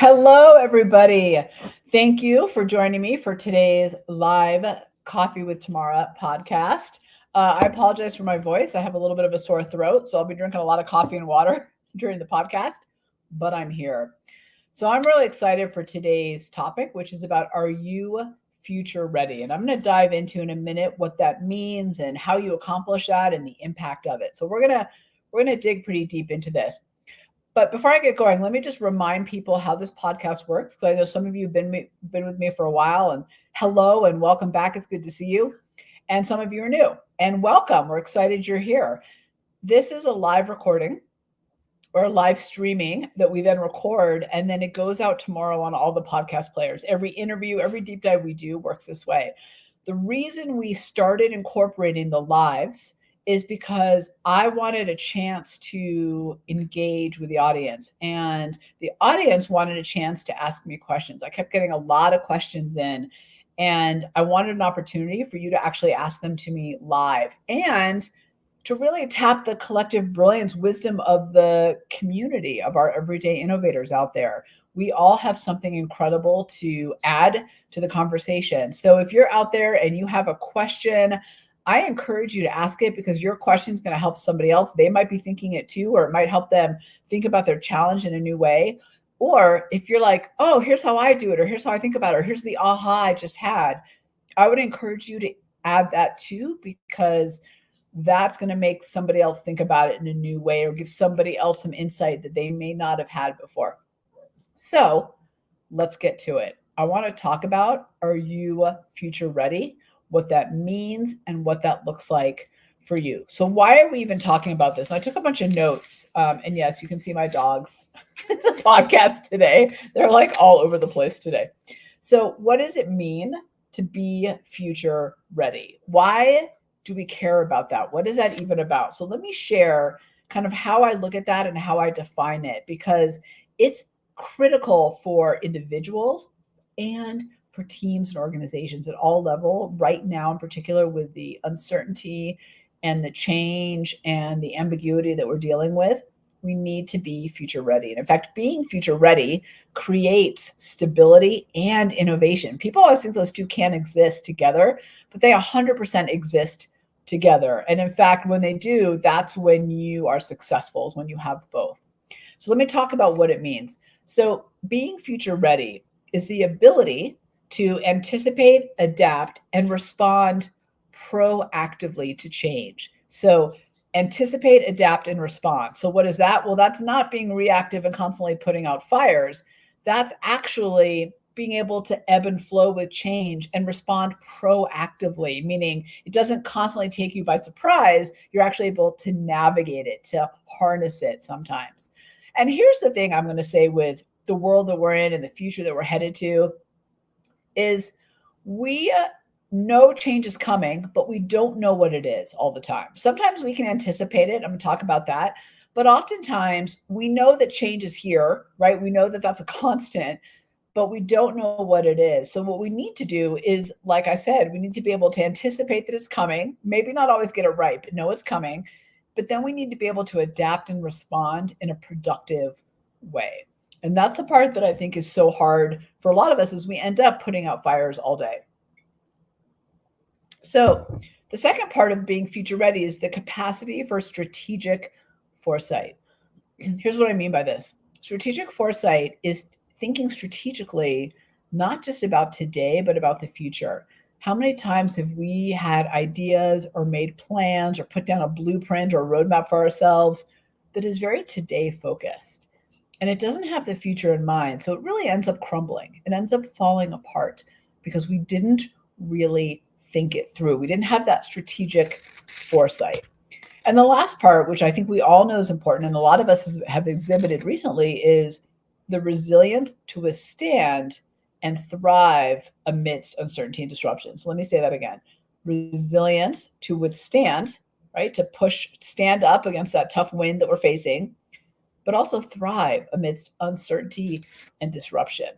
Hello, everybody. Thank you for joining me for today's live Coffee with Tamara podcast. I apologize for my voice. I have a little bit of a sore throat, so I'll be drinking a lot of coffee and water during the podcast, but I'm here. So I'm really excited for today's topic, which is about are you future ready? And I'm going to dive into in a minute what that means and how you accomplish that and the impact of it. So we're going to dig pretty deep into this. But before I get going, let me just remind people how this podcast works, because I know some of you have been with me for a while. And hello and welcome back. It's good to see you. And some of you are new. And welcome. We're excited you're here. This is a live recording or a live streaming that we then record, and then it goes out tomorrow on all the podcast players. Every interview, every deep dive we do works this way. The reason we started incorporating the lives is because I wanted a chance to engage with the audience, and the audience wanted a chance to ask me questions. I kept getting a lot of questions in, and I wanted an opportunity for you to actually ask them to me live and to really tap the collective brilliance, wisdom of the community of our everyday innovators out there. We all have something incredible to add to the conversation. So if you're out there and you have a question, I encourage you to ask it, because your question is going to help somebody else. They might be thinking it too, or it might help them think about their challenge in a new way. Or if you're like, oh, here's how I do it, or here's how I think about it, or here's the aha I just had, I would encourage you to add that too, because that's going to make somebody else think about it in a new way, or give somebody else some insight that they may not have had before. So let's get to it. I want to talk about, are you future ready? What that means and what that looks like for you. So why are we even talking about this? I took a bunch of notes, and yes, you can see my dogs in the podcast today. They're like all over the place today. So what does it mean to be future ready? Why do we care about that? What is that even about? So let me share kind of how I look at that and how I define it, because it's critical for individuals and for teams and organizations at all level right now, in particular with the uncertainty and the change and the ambiguity that we're dealing with. We need to be future ready. And in fact, being future ready creates stability and innovation. People always think those two can't exist together, but they 100% exist together. And in fact, when they do, that's when you are successful, is when you have both. So let me talk about what it means. So being future ready is the ability to anticipate, adapt, and respond proactively to change. So anticipate, adapt, and respond. So what is that? Well, that's not being reactive and constantly putting out fires. That's actually being able to ebb and flow with change and respond proactively, meaning it doesn't constantly take you by surprise. You're actually able to navigate it, to harness it sometimes. And here's the thing I'm going to say with the world that we're in and the future that we're headed to is we know change is coming, but we don't know what it is all the time. Sometimes we can anticipate it. I'm going to talk about that. But oftentimes we know that change is here, right? We know that that's a constant, but we don't know what it is. So what we need to do is, like I said, we need to be able to anticipate that it's coming, maybe not always get it right, but know it's coming. But then we need to be able to adapt and respond in a productive way. And that's the part that I think is so hard for a lot of us, is we end up putting out fires all day. So the second part of being future ready is the capacity for strategic foresight. Here's what I mean by this. Strategic foresight is thinking strategically, not just about today, but about the future. How many times have we had ideas or made plans or put down a blueprint or a roadmap for ourselves that is very today focused? And it doesn't have the future in mind. So it really ends up crumbling. It ends up falling apart because we didn't really think it through. We didn't have that strategic foresight. And the last part, which I think we all know is important, and a lot of us have exhibited recently, is the resilience to withstand and thrive amidst uncertainty and disruption. So let me say that again. Resilience to withstand, right? To stand up against that tough wind that we're facing, but also thrive amidst uncertainty and disruption.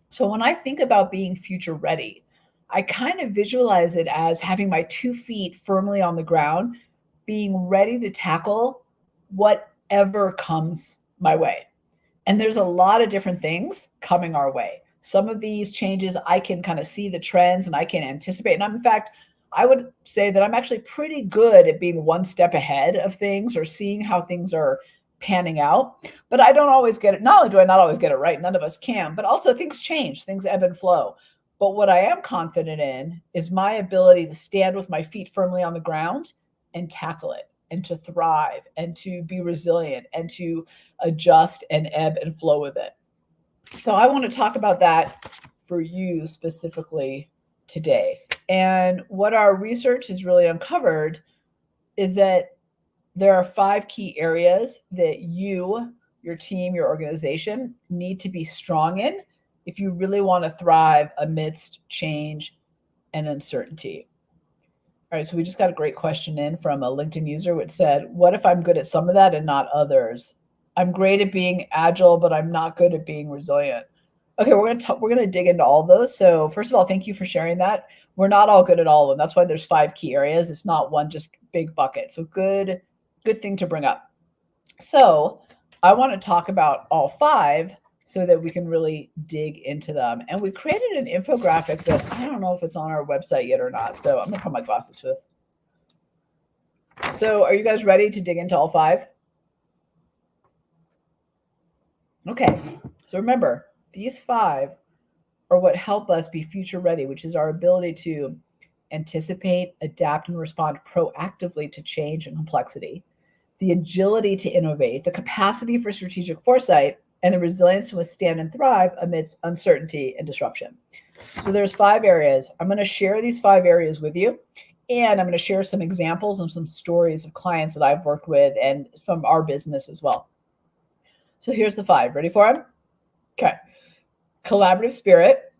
So when I think about being future ready, I kind of visualize it as having my 2 feet firmly on the ground, being ready to tackle whatever comes my way. And there's a lot of different things coming our way. Some of these changes, I can kind of see the trends and I can anticipate. And in fact, I would say that I'm actually pretty good at being one step ahead of things or seeing how things are panning out. But I don't always get it. Not only do I not always get it right, none of us can, but also things change, things ebb and flow. But what I am confident in is my ability to stand with my feet firmly on the ground and tackle it and to thrive and to be resilient and to adjust and ebb and flow with it. So I want to talk about that for you specifically today. And what our research has really uncovered is that there are 5 key areas that you, your team, your organization need to be strong in if you really want to thrive amidst change and uncertainty. All right, so we just got a great question in from a LinkedIn user which said, what if I'm good at some of that and not others? I'm great at being agile, but I'm not good at being resilient. Okay, we're gonna dig into all of those. So first of all, thank you for sharing that. We're not all good at all of them. That's why there's 5 key areas. It's not one just big bucket. So good thing to bring up. So I want to talk about all 5 so that we can really dig into them. And we created an infographic that I don't know if it's on our website yet or not. So I'm gonna put my glasses for this. So are you guys ready to dig into all 5? Okay, so remember, these 5 are what help us be future ready, which is our ability to anticipate, adapt, and respond proactively to change and complexity, the agility to innovate, the capacity for strategic foresight, and the resilience to withstand and thrive amidst uncertainty and disruption. So there's 5 areas. I'm going to share these 5 areas with you, and I'm going to share some examples and some stories of clients that I've worked with and from our business as well. So here's the 5. Ready for them? Okay. Collaborative spirit,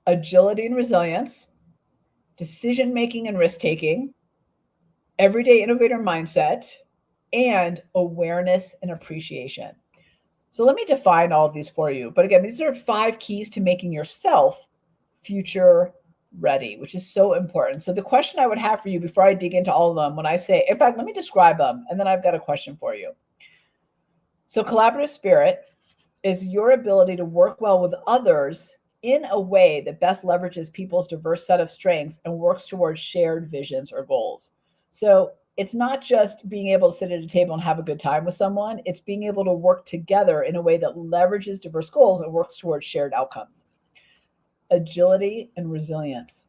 agility and resilience, decision-making and risk-taking, everyday innovator mindset, and awareness and appreciation. So let me define all of these for you. But again, these are 5 keys to making yourself future ready, which is so important. So the question I would have for you before I dig into all of them, when I say, in fact, let me describe them, and then I've got a question for you. So collaborative spirit is your ability to work well with others in a way that best leverages people's diverse set of strengths and works towards shared visions or goals. So it's not just being able to sit at a table and have a good time with someone. It's being able to work together in a way that leverages diverse goals and works towards shared outcomes. Agility and resilience.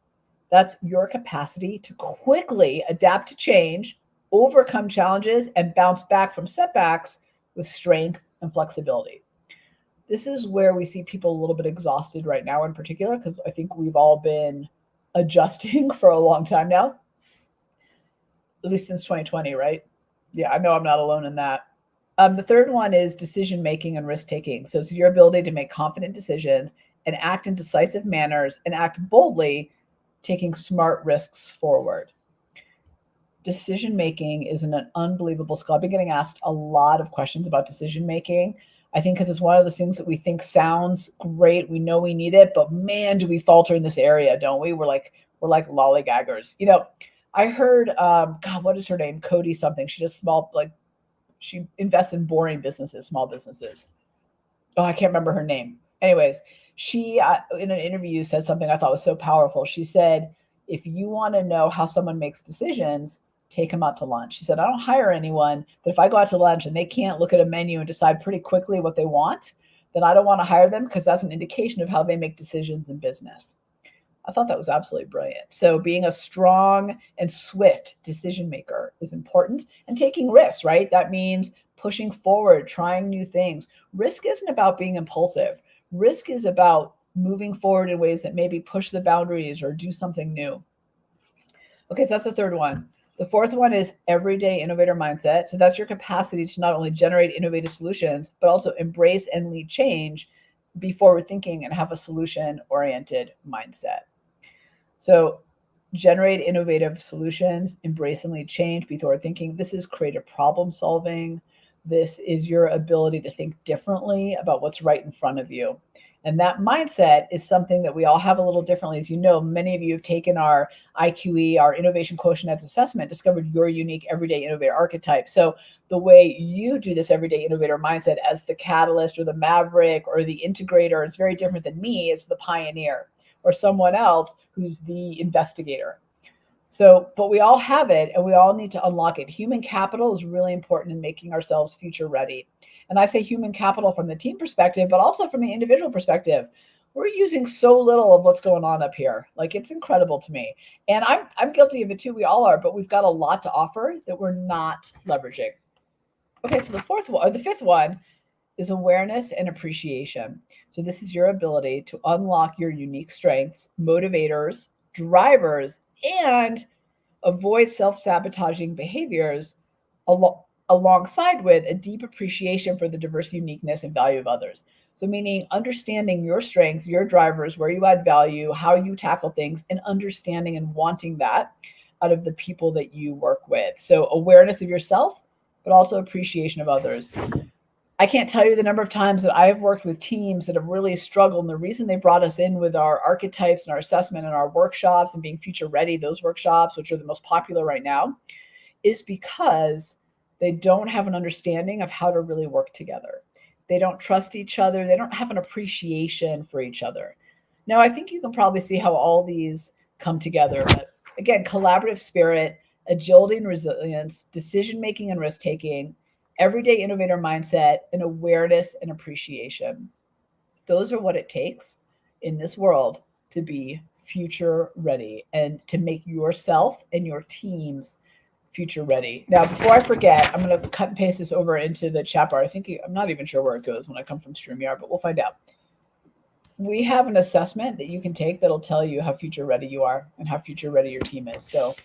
That's your capacity to quickly adapt to change, overcome challenges, and bounce back from setbacks with strength and flexibility. This is where we see people a little bit exhausted right now in particular, because I think we've all been adjusting for a long time now, at least since 2020, right? Yeah, I know I'm not alone in that. The third one is decision-making and risk-taking. So it's your ability to make confident decisions and act in decisive manners and act boldly, taking smart risks forward. Decision-making is an unbelievable skill. I've been getting asked a lot of questions about decision-making. I think because it's one of those things that we think sounds great. We know we need it, but man, do we falter in this area, don't we? We're like lollygaggers. You know, I heard, God, what is her name? Cody something. She does she invests in boring businesses, small businesses. Oh, I can't remember her name. Anyways, she, in an interview, said something I thought was so powerful. She said, if you want to know how someone makes decisions, take them out to lunch. She said, I don't hire anyone that if I go out to lunch and they can't look at a menu and decide pretty quickly what they want, then I don't want to hire them because that's an indication of how they make decisions in business. I thought that was absolutely brilliant. So being a strong and swift decision maker is important, and taking risks, right? That means pushing forward, trying new things. Risk isn't about being impulsive. Risk is about moving forward in ways that maybe push the boundaries or do something new. Okay, so that's the third one. The fourth one is everyday innovator mindset. So that's your capacity to not only generate innovative solutions, but also embrace and lead change, be forward thinking, and have a solution-oriented mindset. So generate innovative solutions, embrace and lead change, be forward thinking. This is creative problem solving. This is your ability to think differently about what's right in front of you. And that mindset is something that we all have a little differently. As you know, many of you have taken our IQE, our innovation quotient assessment, discovered your unique everyday innovator archetype. So the way you do this everyday innovator mindset as the catalyst or the maverick or the integrator is very different than me as the pioneer or someone else who's the investigator. So, but we all have it and we all need to unlock it. Human capital is really important in making ourselves future ready. And I say human capital from the team perspective, but also from the individual perspective. We're using so little of what's going on up here. Like, it's incredible to me. And I'm guilty of it too. We all are, but we've got a lot to offer that we're not leveraging. Okay, so the fourth one, or the fifth one, is awareness and appreciation. So this is your ability to unlock your unique strengths, motivators, drivers, and avoid self-sabotaging behaviors alongside with a deep appreciation for the diverse uniqueness and value of others. So meaning understanding your strengths, your drivers, where you add value, how you tackle things, and understanding and wanting that out of the people that you work with. So awareness of yourself, but also appreciation of others. I can't tell you the number of times that I have worked with teams that have really struggled. And the reason they brought us in with our archetypes and our assessment and our workshops and being future ready, those workshops, which are the most popular right now, is because they don't have an understanding of how to really work together. They don't trust each other. They don't have an appreciation for each other. Now, I think you can probably see how all these come together. But again, collaborative spirit, agility and resilience, decision-making and risk-taking, everyday innovator mindset, and awareness and appreciation. Those are what it takes in this world to be future ready and to make yourself and your teams future ready. Now, before I forget, I'm going to cut and paste this over into the chat bar. I'm not even sure where it goes when I come from StreamYard, but we'll find out. We have an assessment that you can take that'll tell you how future ready you are and how future ready your team is. So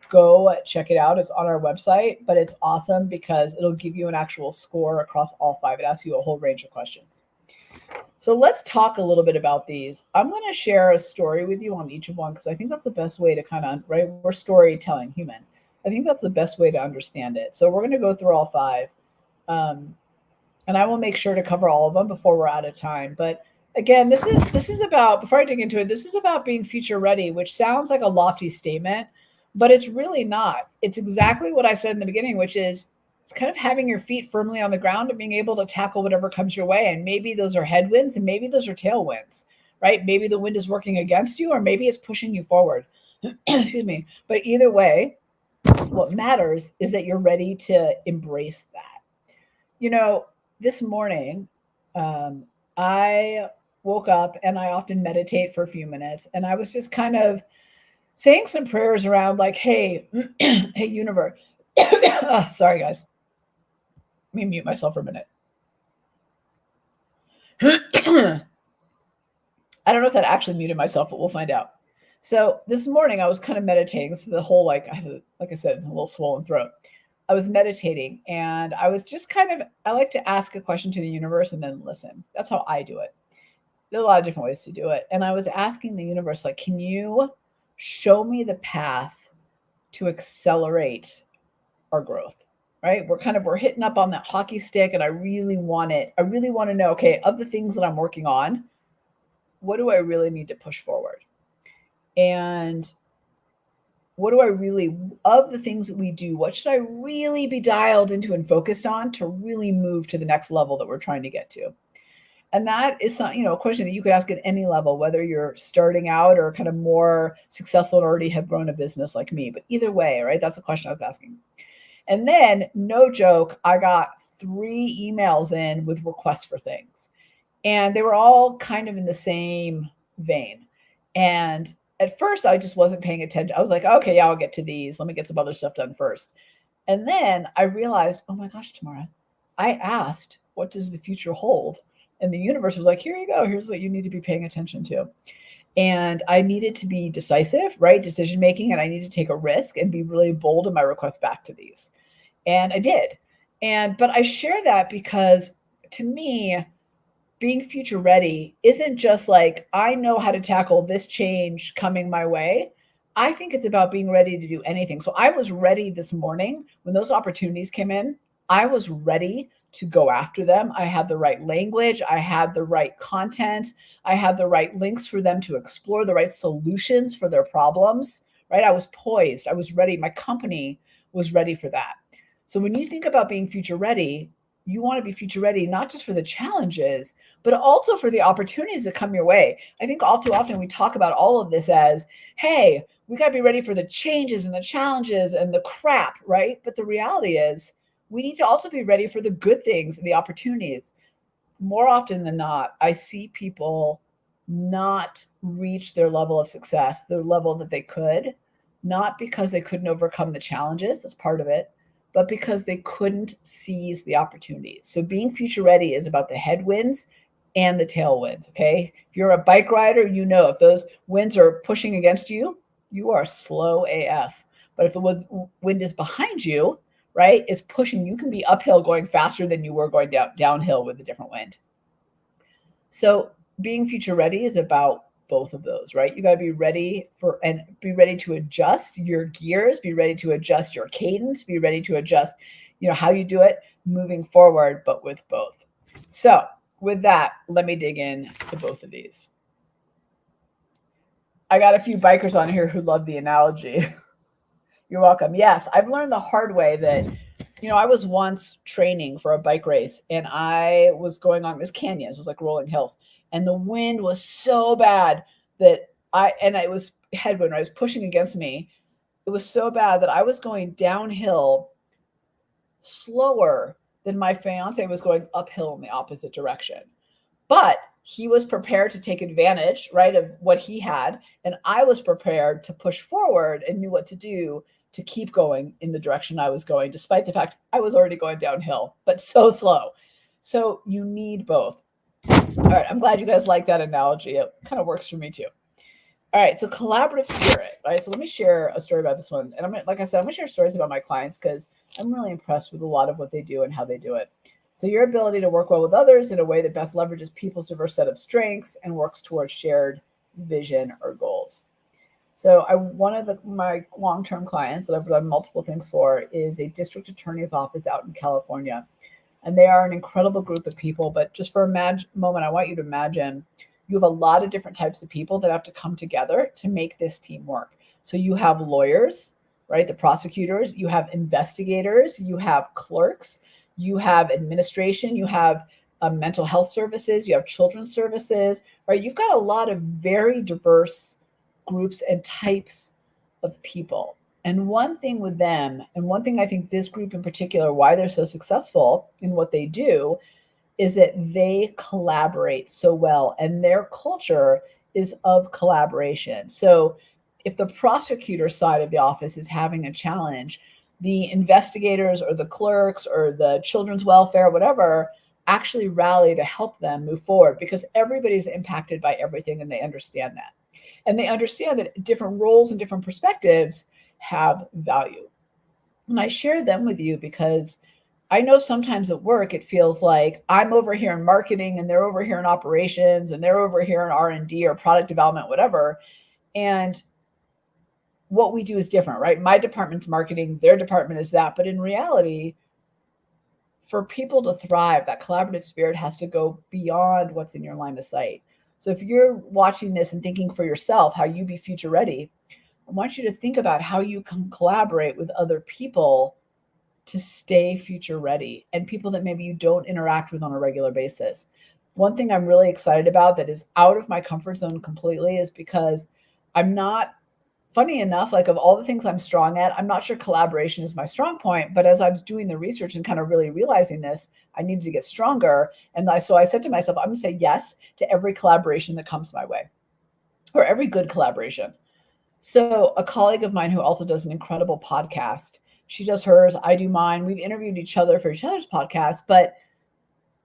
go check it out. It's on our website, but it's awesome because it'll give you an actual score across all 5. It asks you a whole range of questions. So let's talk a little bit about these. I'm going to share a story with you on each of one because I think that's the best way to right? We're storytelling human. I think that's the best way to understand it. So we're going to go through all 5. And I will make sure to cover all of them before we're out of time. But again, this is about, before I dig into it, this is about being future ready, which sounds like a lofty statement, but it's really not. It's exactly what I said in the beginning, which is it's kind of having your feet firmly on the ground and being able to tackle whatever comes your way. And maybe those are headwinds and maybe those are tailwinds, right? Maybe the wind is working against you or maybe it's pushing you forward. Excuse me. But either way, what matters is that you're ready to embrace that. You know, this morning, I woke up and I often meditate for a few minutes. And I was just kind of saying some prayers around like, hey, hey, universe. Sorry, guys. Let me mute myself for a minute. I don't know if that actually muted myself, but we'll find out. So this morning I was kind of meditating. This is the whole, like I said, a little swollen throat. I was meditating and I was just I like to ask a question to the universe and then listen. That's how I do it. There are a lot of different ways to do it. And I was asking the universe, like, can you show me the path to accelerate our growth, right? We're hitting up on that hockey stick and I really want it. I really want to know, okay, of the things that I'm working on, what do I really need to push forward? And what do I really, of the things that we do, what should I really be dialed into and focused on to really move to the next level that we're trying to get to? And that is a question that you could ask at any level, whether you're starting out or kind of more successful and already have grown a business like me. But either way, right? That's the question I was asking. And then, no joke, I got 3 emails in with requests for things. And they were all kind of in the same vein. And at first, I just wasn't paying attention. I was like, okay, yeah, I'll get to these. Let me get some other stuff done first. And then I realized, oh my gosh, Tamara, I asked, what does the future hold? And the universe was like, here you go. Here's what you need to be paying attention to. And I needed to be decisive, right? Decision making. And I needed to take a risk and be really bold in my request back to these. And I did. But I share that because to me, being future ready isn't just like, I know how to tackle this change coming my way. I think it's about being ready to do anything. So I was ready this morning when those opportunities came in. I was ready to go after them. I had the right language. I had the right content. I had the right links for them to explore, the right solutions for their problems, right? I was poised. I was ready. My company was ready for that. So when you think about being future ready, you want to be future ready, not just for the challenges, but also for the opportunities that come your way. I think all too often we talk about all of this as, hey, we got to be ready for the changes and the challenges and the crap, right? But the reality is we need to also be ready for the good things and the opportunities. More often than not, I see people not reach their level of success, their level that they could, not because they couldn't overcome the challenges, that's part of it, but because they couldn't seize the opportunities. So being future ready is about the headwinds and the tailwinds, okay? If you're a bike rider, you know if those winds are pushing against you, you are slow AF. But if the wind is behind you, right, is pushing, you can be uphill going faster than you were going downhill with a different wind. So being future ready is about both of those, right? You got to be ready for and be ready to adjust your gears, be ready to adjust your cadence, be ready to adjust, how you do it moving forward, but with both. So with that, let me dig in to both of these. I got a few bikers on here who love the analogy. You're welcome. Yes, I've learned the hard way that, I was once training for a bike race and I was going on this canyon. It was like rolling hills. And the wind was so bad that it was headwind. I was pushing against me. It was so bad that I was going downhill slower than my fiance was going uphill in the opposite direction. But he was prepared to take advantage, right, of what he had. And I was prepared to push forward and knew what to do to keep going in the direction I was going, despite the fact I was already going downhill, but so slow. So you need both. All right, I'm glad you guys like that analogy. It kind of works for me too. All right, so collaborative spirit, right? So let me share a story about this one. And like I said, I'm gonna share stories about my clients because I'm really impressed with a lot of what they do and how they do it. So your ability to work well with others in a way that best leverages people's diverse set of strengths and works towards shared vision or goals. So one of my long-term clients that I've done multiple things for is a district attorney's office out in California. And they are an incredible group of people. But just for a moment, I want you to imagine you have a lot of different types of people that have to come together to make this team work. So you have lawyers, right? The prosecutors, you have investigators, you have clerks, you have administration, you have mental health services, you have children's services, right? You've got a lot of very diverse groups and types of people. And one thing with them, and one thing I think this group in particular, why they're so successful in what they do, is that they collaborate so well and their culture is of collaboration. So if the prosecutor side of the office is having a challenge, the investigators or the clerks or the children's welfare, whatever, actually rally to help them move forward because everybody's impacted by everything and they understand that. And they understand that different roles and different perspectives have value. And I share them with you because I know sometimes at work it feels like I'm over here in marketing and they're over here in operations and they're over here in R&D or product development, whatever. And what we do is different, right? My department's marketing, their department is that. But in reality, for people to thrive, that collaborative spirit has to go beyond what's in your line of sight. So if you're watching this and thinking for yourself how you be future ready, I want you to think about how you can collaborate with other people to stay future ready and people that maybe you don't interact with on a regular basis. One thing I'm really excited about that is out of my comfort zone completely is because I'm not, funny enough, like of all the things I'm strong at, I'm not sure collaboration is my strong point, but as I was doing the research and kind of really realizing this, I needed to get stronger. And so I said to myself, I'm gonna say yes to every collaboration that comes my way or every good collaboration. So a colleague of mine who also does an incredible podcast, she does hers, I do mine. We've interviewed each other for each other's podcast, but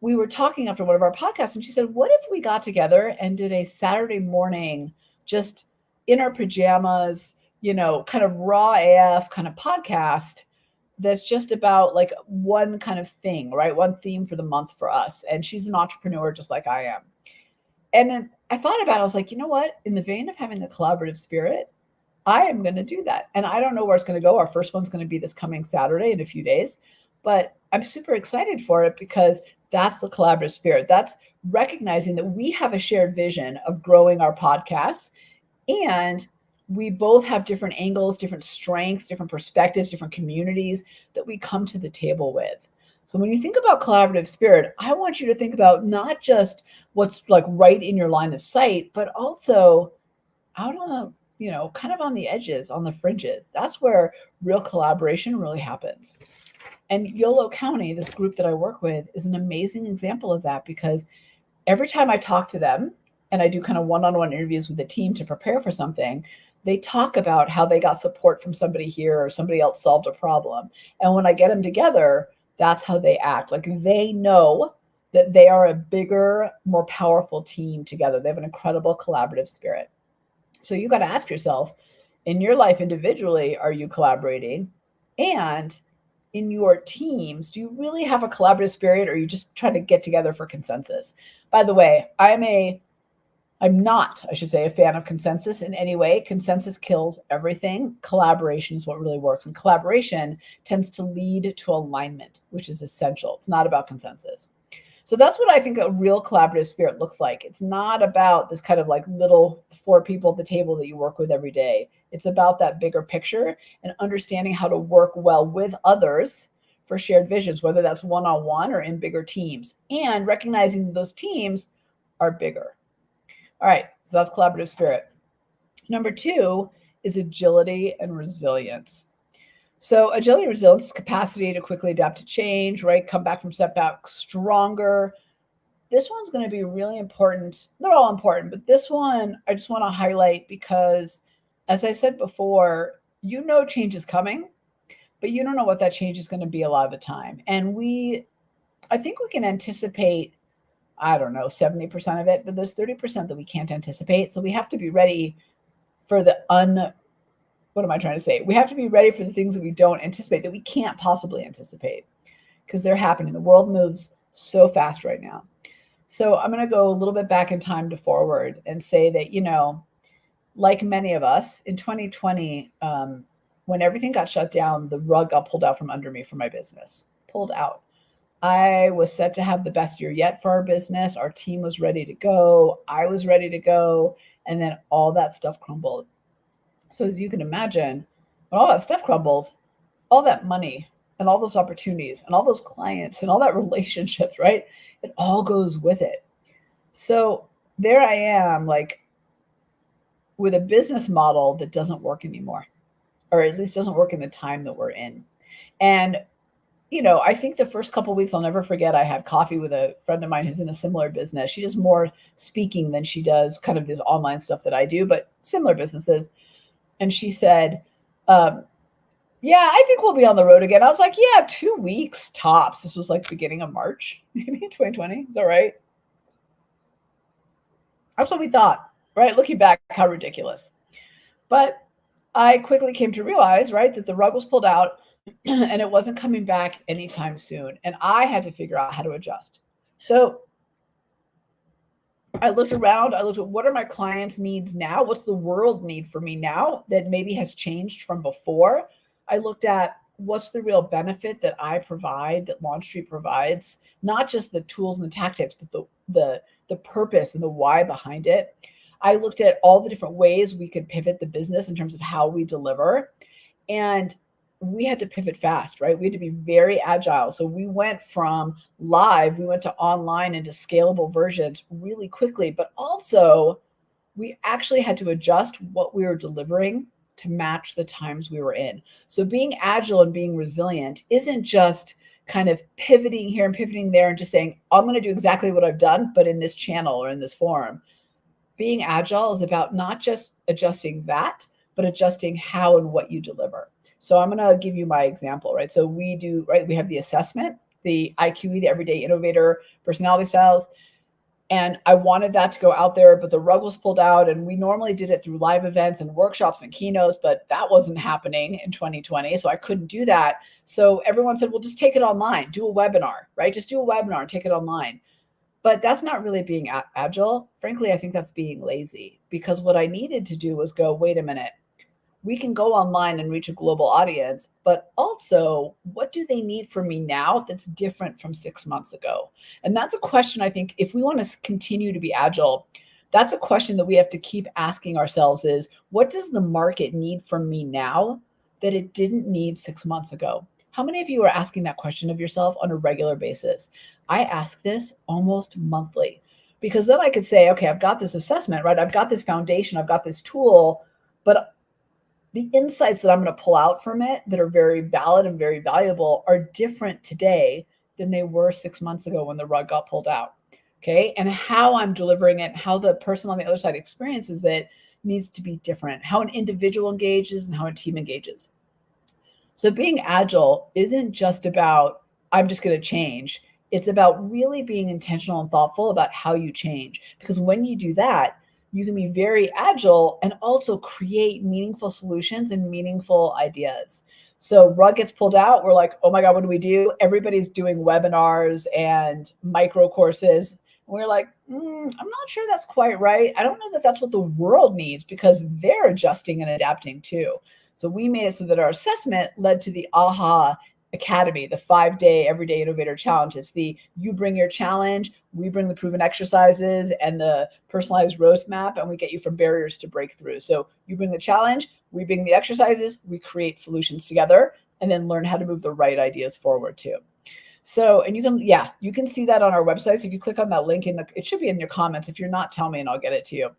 we were talking after one of our podcasts and she said, what if we got together and did a Saturday morning, just in our pajamas, kind of raw AF kind of podcast that's just about like one kind of thing, right? One theme for the month for us. And she's an entrepreneur just like I am. And then I thought about it, I was like, you know what? In the vein of having a collaborative spirit, I am going to do that. And I don't know where it's going to go. Our first one's going to be this coming Saturday in a few days. But I'm super excited for it because that's the collaborative spirit. That's recognizing that we have a shared vision of growing our podcasts, and we both have different angles, different strengths, different perspectives, different communities that we come to the table with. So when you think about collaborative spirit, I want you to think about not just what's like right in your line of sight, but also out on the, kind of on the edges, on the fringes. That's where real collaboration really happens. And Yolo County, this group that I work with, is an amazing example of that, because every time I talk to them and I do kind of one-on-one interviews with the team to prepare for something, they talk about how they got support from somebody here or somebody else solved a problem. And when I get them together, that's how they act. Like, they know that they are a bigger, more powerful team together. They have an incredible collaborative spirit. So you got to ask yourself, in your life individually, are you collaborating? And in your teams, do you really have a collaborative spirit, or are you just trying to get together for consensus? By the way, I'm not, I should say, a fan of consensus in any way. Consensus kills everything. Collaboration is what really works. And collaboration tends to lead to alignment, which is essential. It's not about consensus. So that's what I think a real collaborative spirit looks like. It's not about this kind of like little 4 people at the table that you work with every day. It's about that bigger picture and understanding how to work well with others for shared visions, whether that's one-on-one or in bigger teams, and recognizing those teams are bigger. All right, so that's collaborative spirit. Number 2 is agility and resilience. So agility and resilience is capacity to quickly adapt to change, right? Come back from setbacks stronger. This one's going to be really important. They're all important, but this one I just want to highlight because, as I said before, change is coming, but you don't know what that change is going to be a lot of the time. And I think we can anticipate, 70% of it, but there's 30% that we can't anticipate. So we have to be ready for what am I trying to say? We have to be ready for the things that we don't anticipate, that we can't possibly anticipate, because they're happening. The world moves so fast right now. So I'm going to go a little bit back in time to forward and say that, like many of us in 2020, when everything got shut down, the rug got pulled out from under me for my business, pulled out. I was set to have the best year yet for our business. Our team was ready to go. I was ready to go. And then all that stuff crumbled. So as you can imagine, when all that stuff crumbles, all that money and all those opportunities and all those clients and all that relationships, right? It all goes with it. So there I am, like, with a business model that doesn't work anymore, or at least doesn't work in the time that we're in. And, I think the first couple of weeks, I'll never forget, I had coffee with a friend of mine who's in a similar business. She does more speaking than she does kind of this online stuff that I do, but similar businesses. And she said, yeah, I think we'll be on the road again. I was like, yeah, 2 weeks tops. This was like beginning of March, maybe 2020. Is that right? That's what we thought, right? Looking back, how ridiculous. But I quickly came to realize, right, that the rug was pulled out and it wasn't coming back anytime soon. And I had to figure out how to adjust. So I looked around, I looked at what are my clients' needs now? What's the world need for me now that maybe has changed from before? I looked at what's the real benefit that I provide, that Launch Street provides, not just the tools and the tactics, but the purpose and the why behind it. I looked at all the different ways we could pivot the business in terms of how we deliver. And we had to pivot fast, right? We had to be very agile. So we went from live, we went to online and to scalable versions really quickly, but also we actually had to adjust what we were delivering to match the times we were in. So being agile and being resilient isn't just kind of pivoting here and pivoting there and just saying, I'm going to do exactly what I've done, but in this channel or in this form. Being agile is about not just adjusting that, but adjusting how and what you deliver. So I'm going to give you my example, right? So we have the assessment, the IQE, the Everyday Innovator personality styles. And I wanted that to go out there, but the rug was pulled out. And we normally did it through live events and workshops and keynotes, but that wasn't happening in 2020. So I couldn't do that. So everyone said, well, just take it online, do a webinar, right? Just do a webinar and take it online. But that's not really being agile. Frankly, I think that's being lazy, because what I needed to do was go, wait a minute. we can go online and reach a global audience, but also what do they need from me now that's different from 6 months ago? And that's a question I think if we want to continue to be agile, that's a question that we have to keep asking ourselves is, what does the market need from me now that it didn't need 6 months ago? How many of you are asking that question of yourself on a regular basis? I ask this almost monthly because then I could say, okay, I've got this assessment, right? I've got this foundation, I've got this tool, but the insights that I'm going to pull out from it that are very valid and very valuable are different today than they were 6 months ago when the rug got pulled out. Okay. And how I'm delivering it, how the person on the other side experiences it needs to be different, how an individual engages and how a team engages. So being agile isn't just about, I'm just going to change. It's about really being intentional and thoughtful about how you change. Because when you do that, you can be very agile and also create meaningful solutions and meaningful ideas. So rug gets pulled out. We're like, oh my God, what do we do? Everybody's doing webinars and micro courses. We're like, I'm not sure that's quite right. I don't know that that's what the world needs because they're adjusting and adapting too. So we made it so that our assessment led to the AHA Academy, the 5-day everyday innovator challenge. It's the you bring your challenge, we bring the proven exercises and the personalized roadmap, and we get you from barriers to breakthrough. So you bring the challenge, we bring the exercises, we create solutions together, and then learn how to move the right ideas forward too. So, and you can see that on our website. So if you click on that link it should be in your comments. If you're not, tell me and I'll get it to you.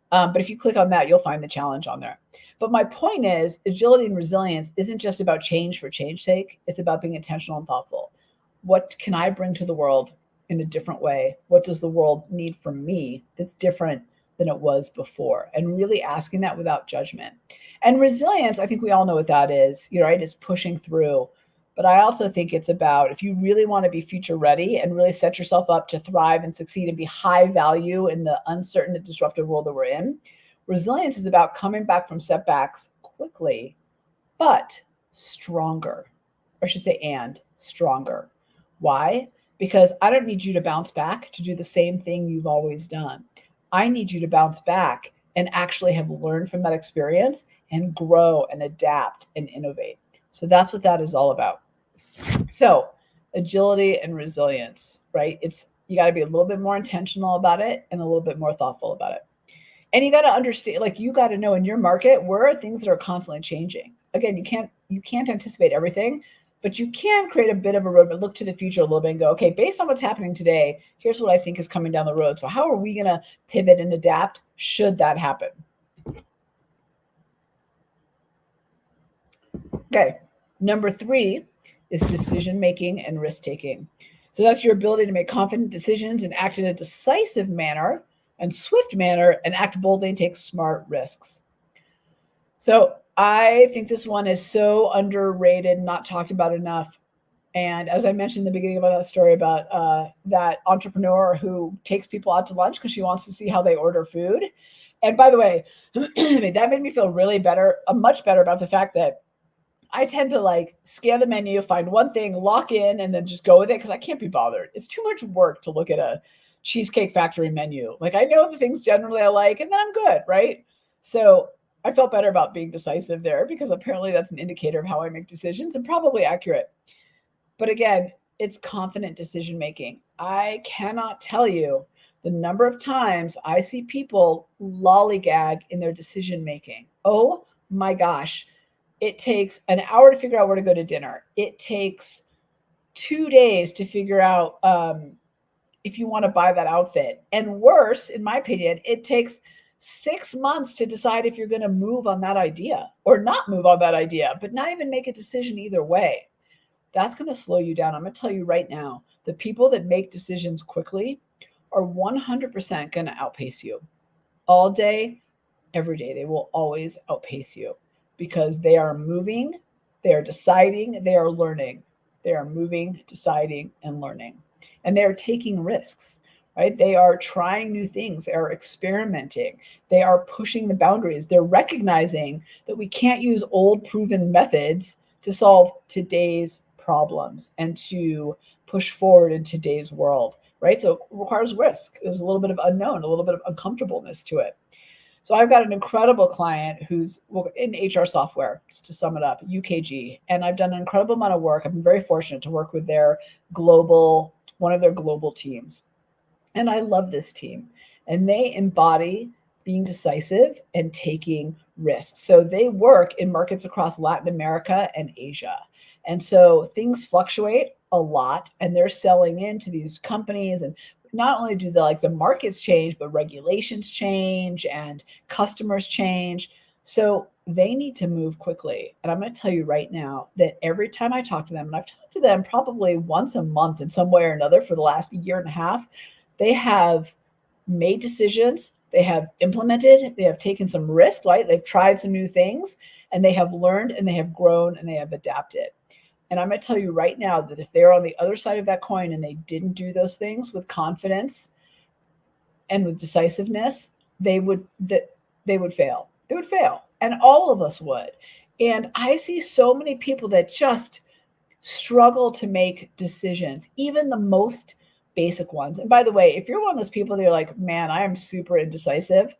But if you click on that, you'll find the challenge on there. But my point is, agility and resilience isn't just about change for change's sake. It's about being intentional and thoughtful. What can I bring to the world in a different way? What does the world need from me that's different than it was before? And really asking that without judgment. And resilience, I think we all know what that is, right? It's pushing through. But I also think it's about, if you really want to be future ready and really set yourself up to thrive and succeed and be high value in the uncertain and disruptive world that we're in, resilience is about coming back from setbacks quickly, but stronger. Or I should say, and stronger. Why? Because I don't need you to bounce back to do the same thing you've always done. I need you to bounce back and actually have learned from that experience and grow and adapt and innovate. So that's what that is all about. So agility and resilience, right? You got to be a little bit more intentional about it and a little bit more thoughtful about it. And you got to understand, you got to know in your market, where are things that are constantly changing. Again, you can't anticipate everything, but you can create a bit of a roadmap, look to the future a little bit and go, okay, based on what's happening today, here's what I think is coming down the road. So how are we going to pivot and adapt should that happen? Okay. Number 3 is decision-making and risk-taking. So that's your ability to make confident decisions and act in a decisive manner and swift manner and act boldly and take smart risks. So I think this one is so underrated, not talked about enough. And as I mentioned in the beginning about that story about that entrepreneur who takes people out to lunch because she wants to see how they order food. And by the way, that made me feel really better, much better about the fact that I tend to scan the menu, find one thing, lock in, and then just go with it because I can't be bothered. It's too much work to look at a Cheesecake Factory menu. I know the things generally I like, and then I'm good, right? So I felt better about being decisive there because apparently that's an indicator of how I make decisions and probably accurate. But again, it's confident decision making. I cannot tell you the number of times I see people lollygag in their decision making. Oh my gosh. It takes an hour to figure out where to go to dinner. It takes 2 days to figure out if you want to buy that outfit. And worse, in my opinion, it takes 6 months to decide if you're going to move on that idea or not move on that idea, but not even make a decision either way. That's going to slow you down. I'm going to tell you right now, the people that make decisions quickly are 100% going to outpace you. All day, every day, they will always outpace you. Because they are moving, they are deciding, they are learning. They are moving, deciding, and learning. And they are taking risks, right? They are trying new things. They are experimenting. They are pushing the boundaries. They're recognizing that we can't use old proven methods to solve today's problems and to push forward in today's world, right? So it requires risk. There's a little bit of unknown, a little bit of uncomfortableness to it. So I've got an incredible client who's in HR software, just to sum it up, UKG, and I've done an incredible amount of work. I've been very fortunate to work with one of their global teams. And I love this team. And they embody being decisive and taking risks. So they work in markets across Latin America and Asia. And so things fluctuate a lot, and they're selling into these companies, and not only do the markets change, but regulations change and customers change. So they need to move quickly. And I'm going to tell you right now that every time I talk to them, and I've talked to them probably once a month in some way or another for the last year and a half, they have made decisions, they have implemented, they have taken some risk, right? They've tried some new things, and they have learned, and they have grown, and they have adapted. And I'm going to tell you right now that if they're on the other side of that coin and they didn't do those things with confidence and with decisiveness, they would fail. They would fail. And all of us would. And I see so many people that just struggle to make decisions, even the most basic ones. And by the way, if you're one of those people that are like, man, I am super indecisive,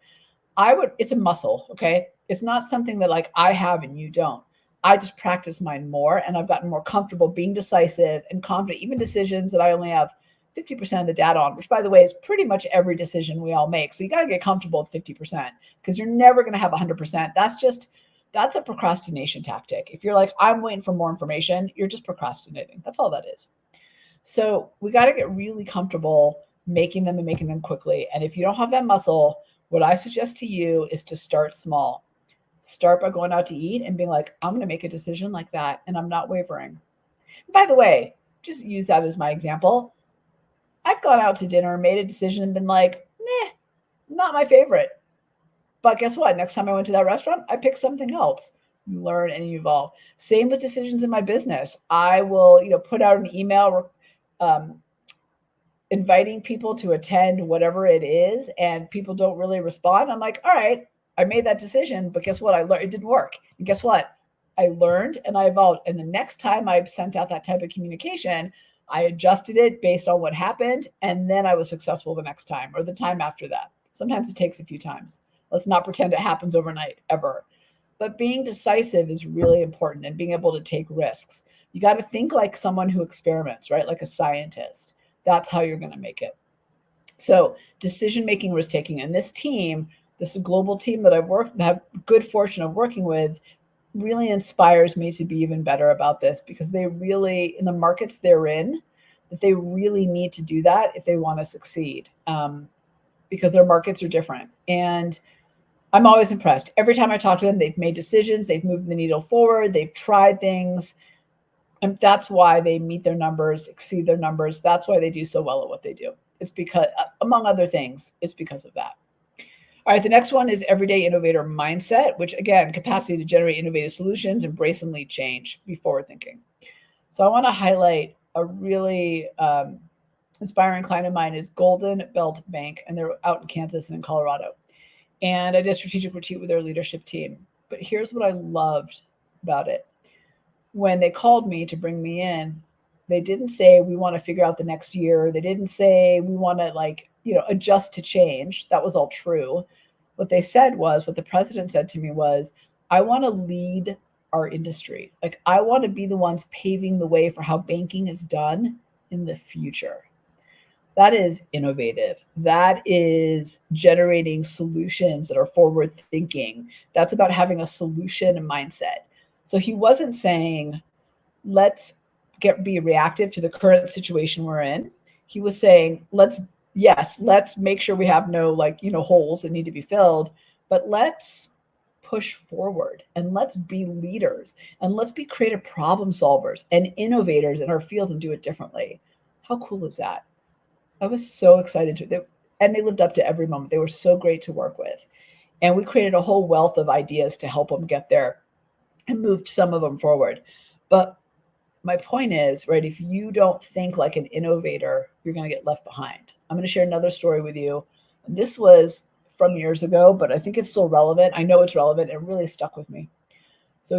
it's a muscle, okay? It's not something that I have and you don't. I just practice mine more, and I've gotten more comfortable being decisive and confident, even decisions that I only have 50% of the data on, which by the way is pretty much every decision we all make. So you got to get comfortable with 50% because you're never going to have 100%. That's a procrastination tactic. If you're like, I'm waiting for more information, you're just procrastinating. That's all that is. So we got to get really comfortable making them and making them quickly. And if you don't have that muscle, what I suggest to you is to start small. Start by going out to eat and being like, I'm going to make a decision like that, and I'm not wavering. By the way, just use that as my example. I've gone out to dinner, made a decision, and been like, not my favorite. But guess what? Next time I went to that restaurant, I picked something else. You learn and you evolve. Same with decisions in my business. I will, put out an email inviting people to attend whatever it is, and people don't really respond. I'm like, all right, I made that decision, but guess what? I learned it didn't work. And guess what? I learned and I evolved. And the next time I sent out that type of communication, I adjusted it based on what happened. And then I was successful the next time or the time after that. Sometimes it takes a few times. Let's not pretend it happens overnight ever. But being decisive is really important, and being able to take risks. You got to think like someone who experiments, right? Like a scientist. That's how you're going to make it. So decision-making, risk-taking. And this team, this global team that have good fortune of working with, really inspires me to be even better about this, because they really, in the markets they're in, that they really need to do that if they want to succeed, because their markets are different. And I'm always impressed. Every time I talk to them, they've made decisions, they've moved the needle forward, they've tried things. And that's why they meet their numbers, exceed their numbers. That's why they do so well at what they do. It's because, among other things, it's because of that. All right, the next one is everyday innovator mindset, which again, capacity to generate innovative solutions, embrace and lead change, be forward thinking. So I want to highlight a really inspiring client of mine is Golden Belt Bank, and they're out in Kansas and in Colorado. And I did a strategic retreat with their leadership team. But here's what I loved about it. When they called me to bring me in, they didn't say, we want to figure out the next year. They didn't say, we want to adjust to change. That was all true. What they said was, what the president said to me was, I want to lead our industry. I want to be the ones paving the way for how banking is done in the future. That is innovative. That is generating solutions that are forward thinking. That's about having a solution mindset. So he wasn't saying, let's be reactive to the current situation we're in. He was saying, let's make sure we have no holes that need to be filled, but let's push forward, and let's be leaders, and let's be creative problem solvers and innovators in our fields and do it differently. How cool is that? I was so excited and they lived up to every moment. They were so great to work with. And we created a whole wealth of ideas to help them get there and moved some of them forward. But my point is, right, if you don't think like an innovator, you're going to get left behind. I'm going to share another story with you. This was from years ago, but I think it's still relevant. I know it's relevant. It really stuck with me. So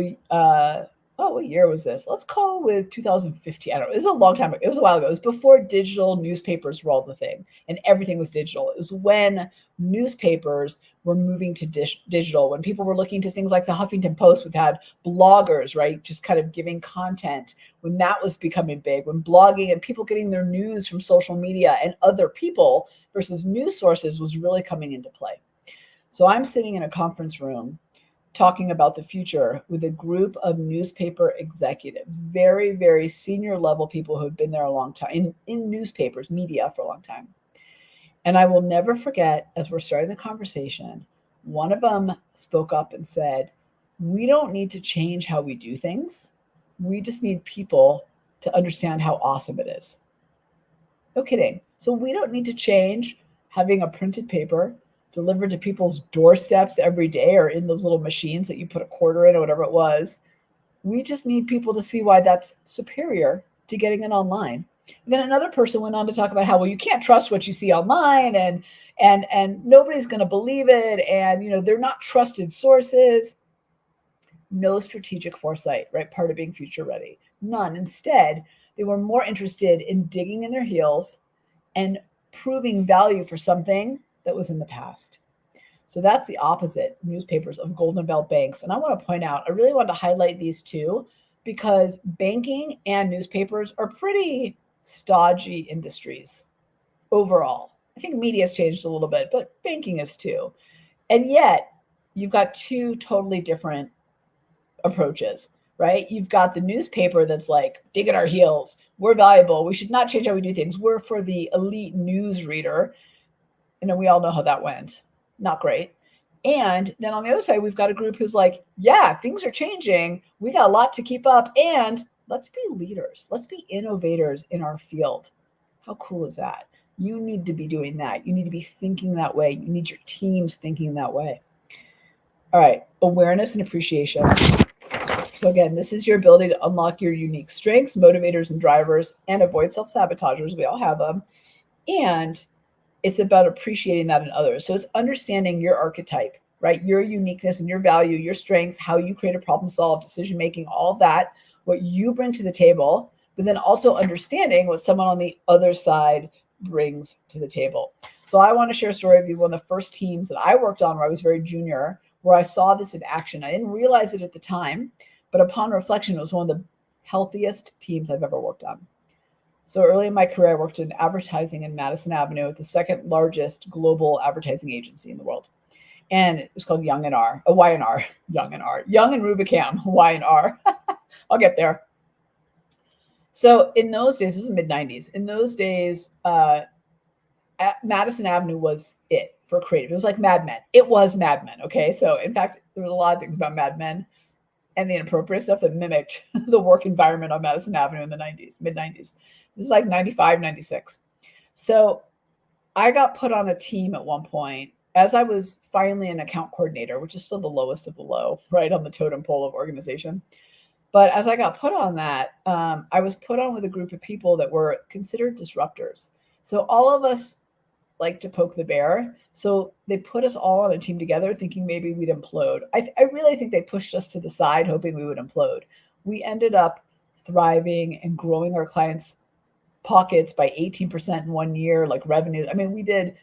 oh, what year was this? Let's call with 2015. I don't know. It was a long time ago. It was a while ago. It was before digital newspapers were all the thing and everything was digital. It was when newspapers were moving to digital, when people were looking to things like the Huffington Post, which had bloggers, right? Just kind of giving content, when that was becoming big, when blogging and people getting their news from social media and other people versus news sources was really coming into play. So I'm sitting in a conference room talking about the future with a group of newspaper executives, very, very senior level people who have been there a long time in newspapers, media for a long time. And I will never forget, as we're starting the conversation, one of them spoke up and said, we don't need to change how we do things. We just need people to understand how awesome it is. No kidding. So we don't need to change having a printed paper delivered to people's doorsteps every day or in those little machines that you put a quarter in or whatever it was. We just need people to see why that's superior to getting it online. And then another person went on to talk about how, well, you can't trust what you see online, and nobody's going to believe it, and they're not trusted sources. No strategic foresight, right? Part of being future ready. None. Instead, they were more interested in digging in their heels and proving value for something that was in the past. So that's the opposite, newspapers, of Golden Belt banks. And I want to point out, I really want to highlight these two because banking and newspapers are pretty stodgy industries overall. I think media has changed a little bit, but banking is too. And yet, you've got two totally different approaches, right? You've got the newspaper that's like, dig at our heels. We're valuable. We should not change how we do things. We're for the elite news reader. And we all know how that went. Not great. And then on the other side, we've got a group who's like, yeah, things are changing. We got a lot to keep up. And let's be leaders. Let's be innovators in our field. How cool is that? You need to be doing that. You need to be thinking that way. You need your teams thinking that way. All right, awareness and appreciation. So again, this is your ability to unlock your unique strengths, motivators, and drivers, and avoid self-sabotagers. We all have them. And it's about appreciating that in others. So it's understanding your archetype, right? Your uniqueness and your value, your strengths, how you create a problem, solve, decision making, all of that, what you bring to the table, but then also understanding what someone on the other side brings to the table. So I want to share a story of you. One of the first teams that I worked on where I was very junior, where I saw this in action. I didn't realize it at the time, but upon reflection, it was one of the healthiest teams I've ever worked on. So early in my career, I worked in advertising in Madison Avenue, the second largest global advertising agency in the world. And it was called Young and Rubicam, Y&R. I'll get there. So in those days, this was mid-90s. In those days, Madison Avenue was it for creative. It was like Mad Men. It was Mad Men, okay? So in fact, there was a lot of things about Mad Men and the inappropriate stuff that mimicked the work environment on Madison Avenue in the 90s, mid-90s. This is like 95, 96. So I got put on a team at one point as I was finally an account coordinator, which is still the lowest of the low, right on the totem pole of organization. But as I got put on that, I was put on with a group of people that were considered disruptors. So all of us like to poke the bear. So they put us all on a team together thinking maybe we'd implode. I really think they pushed us to the side hoping we would implode. We ended up thriving and growing our clients' pockets by 18% in 1 year, like revenue. I mean, we did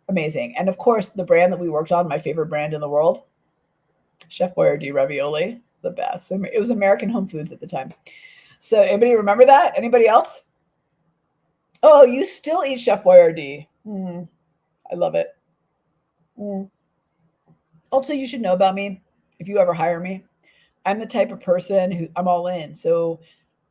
amazing. And of course, the brand that we worked on, my favorite brand in the world, Chef Boyardee ravioli, the best. It was American Home Foods at the time. So anybody remember that? Anybody else? Oh, you still eat Chef Boyardee. I love it. Also, you should know about me if you ever hire me. I'm the type of person who I'm all in. So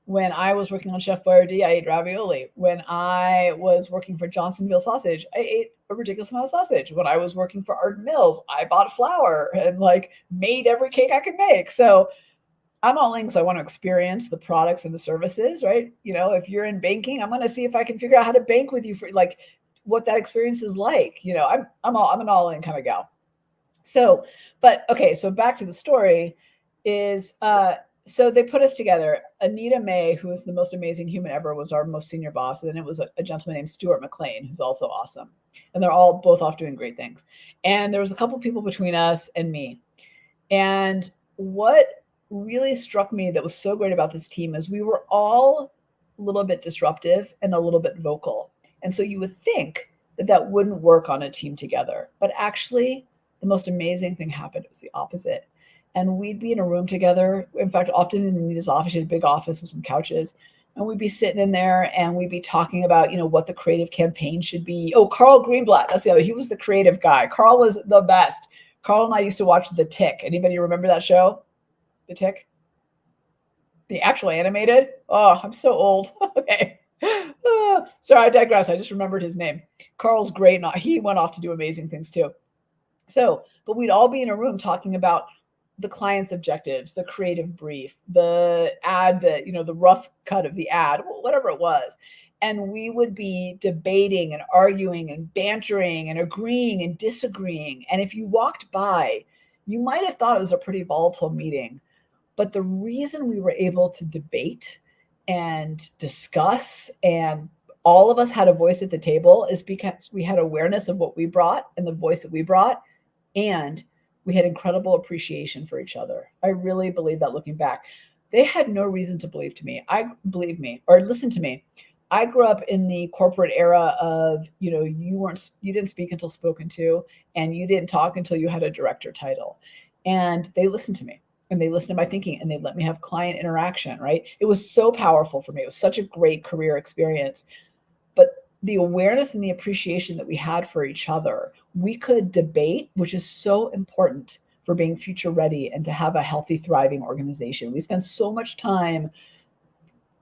when I was working on Chef Boyardee, I ate ravioli. When I was working for Johnsonville Sausage, I ate a ridiculous amount of sausage. When I was working for Art Mills, I bought flour and like made every cake I could make. So I'm all in because I want to experience the products and the services, right? If you're in banking, I'm going to see if I can figure out how to bank with you for like what that experience is like. I'm an all in kind of gal. So, but okay, so back to the story is, so they put us together. Anita May, who is the most amazing human ever, was our most senior boss. And then it was a gentleman named Stuart McLean, who's also awesome. And they're all both off doing great things. And there was a couple people between us and me. And what really struck me that was so great about this team is we were all a little bit disruptive and a little bit vocal. And so you would think that that wouldn't work on a team together. But actually, the most amazing thing happened. It was the opposite. And we'd be in a room together. In fact, often in Anita's office, she had a big office with some couches. And we'd be sitting in there and we'd be talking about, what the creative campaign should be. Oh, Carl Greenblatt, that's the other. He was the creative guy. Carl was the best. Carl and I used to watch The Tick. Anybody remember that show? The Tick? The actual animated? Oh, I'm so old. Okay. Sorry, I digress. I just remembered his name. Carl's great. He went off to do amazing things too. But we'd all be in a room talking about the client's objectives, the creative brief, the ad, the rough cut of the ad, whatever it was. And we would be debating and arguing and bantering and agreeing and disagreeing. And if you walked by, you might have thought it was a pretty volatile meeting. But the reason we were able to debate and discuss and all of us had a voice at the table is because we had awareness of what we brought and the voice that we brought, and we had incredible appreciation for each other. I really believe that looking back. They had no reason to believe or listen to me. I grew up in the corporate era of, you didn't speak until spoken to, and you didn't talk until you had a director title. And they listened to me. And they listened to my thinking and they let me have client interaction, right? It was so powerful for me. It was such a great career experience. But the awareness and the appreciation that we had for each other, we could debate, which is so important for being future ready and to have a healthy, thriving organization. We spend so much time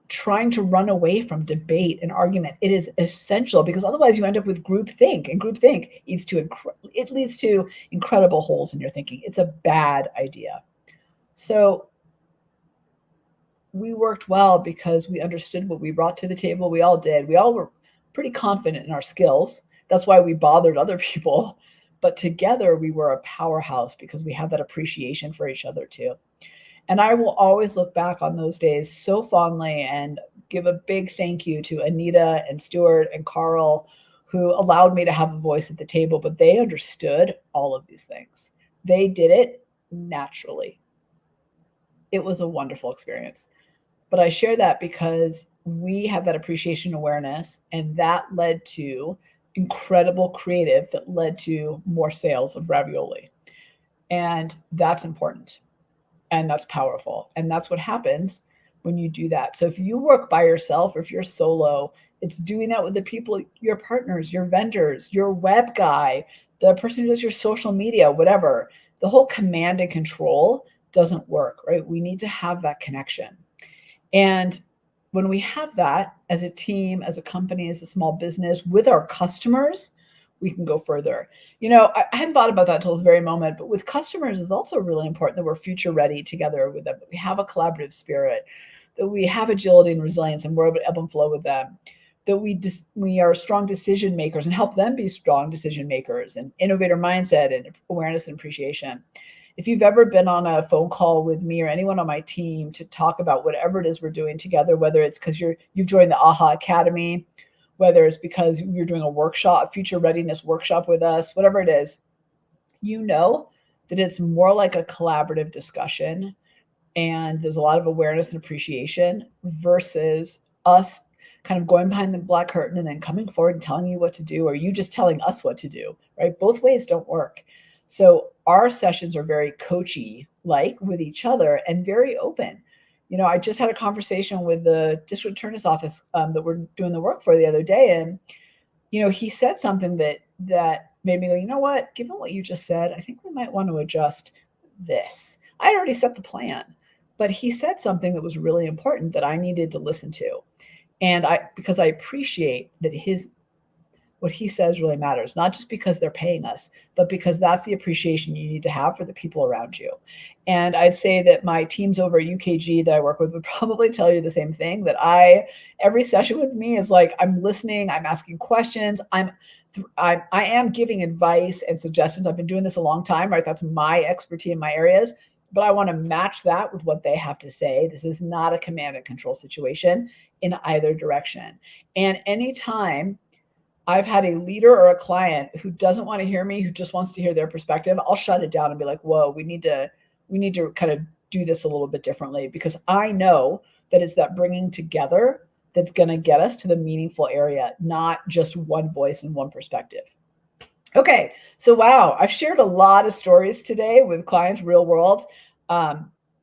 trying to run away from debate and argument. It is essential because otherwise you end up with groupthink, and groupthink leads to incredible holes in your thinking. It's a bad idea. So we worked well because we understood what we brought to the table. We all did. We all were pretty confident in our skills. That's why we bothered other people. But together we were a powerhouse because we had that appreciation for each other too. And I will always look back on those days so fondly and give a big thank you to Anita and Stuart and Carl, who allowed me to have a voice at the table, but they understood all of these things. They did it naturally. It was a wonderful experience. But I share that because we had that appreciation awareness, and that led to incredible creative that led to more sales of ravioli. And that's important. And that's powerful. And that's what happens when you do that. So if you work by yourself or if you're solo, it's doing that with the people, your partners, your vendors, your web guy, the person who does your social media, whatever. The whole command and control doesn't work, right? We need to have that connection. And when we have that as a team, as a company, as a small business, with our customers, we can go further. I hadn't thought about that until this very moment, but with customers, it's also really important that we're future ready together with them, that we have a collaborative spirit, that we have agility and resilience, and we're able to ebb and flow with them, that we are strong decision makers and help them be strong decision makers, and innovator mindset and awareness and appreciation. If you've ever been on a phone call with me or anyone on my team to talk about whatever it is we're doing together, whether it's because you've joined the AHA Academy, whether it's because you're doing a workshop, future readiness workshop with us, whatever it is, you know that it's more like a collaborative discussion. And there's a lot of awareness and appreciation versus us kind of going behind the black curtain and then coming forward and telling you what to do, or you just telling us what to do, right? Both ways don't work. So our sessions are very coachy, like with each other, and very open. I just had a conversation with the district attorney's office that we're doing the work for the other day. And, he said something that made me go, you know what, given what you just said, I think we might want to adjust this. I'd already set the plan, but he said something that was really important that I needed to listen to. And because I appreciate that what he says really matters, not just because they're paying us, but because that's the appreciation you need to have for the people around you. And I'd say that my teams over at UKG that I work with would probably tell you the same thing, that every session with me is like, I'm listening, I'm asking questions, I am giving advice and suggestions. I've been doing this a long time, right? That's my expertise in my areas, but I want to match that with what they have to say. This is not a command and control situation in either direction. And anytime I've had a leader or a client who doesn't want to hear me, who just wants to hear their perspective, I'll shut it down and be like, whoa, we need to kind of do this a little bit differently, because I know that it's that bringing together that's going to get us to the meaningful area, not just one voice and one perspective. Okay, so wow, I've shared a lot of stories today with clients, real world.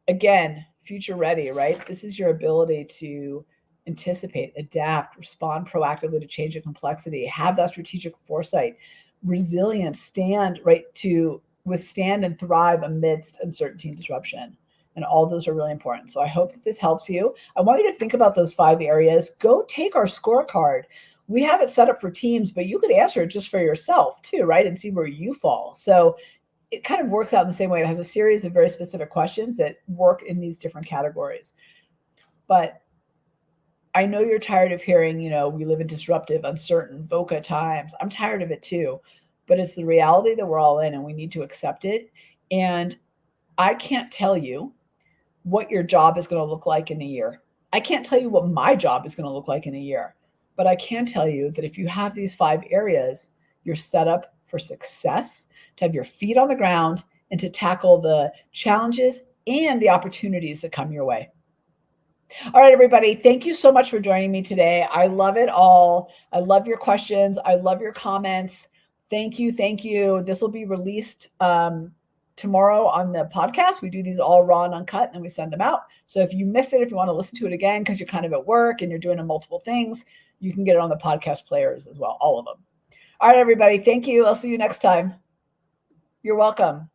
Again, future ready, right? This is your ability to anticipate, adapt, respond proactively to change and complexity, have that strategic foresight, resilience, stand right to withstand and thrive amidst uncertainty and disruption. And all those are really important. So I hope that this helps you. I want you to think about those 5 areas. Go take our scorecard. We have it set up for teams, but you could answer it just for yourself too, right? And see where you fall. So it kind of works out in the same way. It has a series of very specific questions that work in these different categories. But I know you're tired of hearing, we live in disruptive, uncertain, VUCA times. I'm tired of it too, but it's the reality that we're all in, and we need to accept it. And I can't tell you what your job is going to look like in a year. I can't tell you what my job is going to look like in a year, but I can tell you that if you have these 5 areas, you're set up for success, to have your feet on the ground, and to tackle the challenges and the opportunities that come your way. All right, everybody, thank you so much for joining me today. I love it all. I love your questions. I love your comments. Thank you. Thank you. This will be released tomorrow on the podcast. We do these all raw and uncut, and then we send them out. So if you missed it, if you want to listen to it again because you're kind of at work and you're doing multiple things, you can get it on the podcast players as well, all of them. All right, everybody, thank you. I'll see you next time. You're welcome.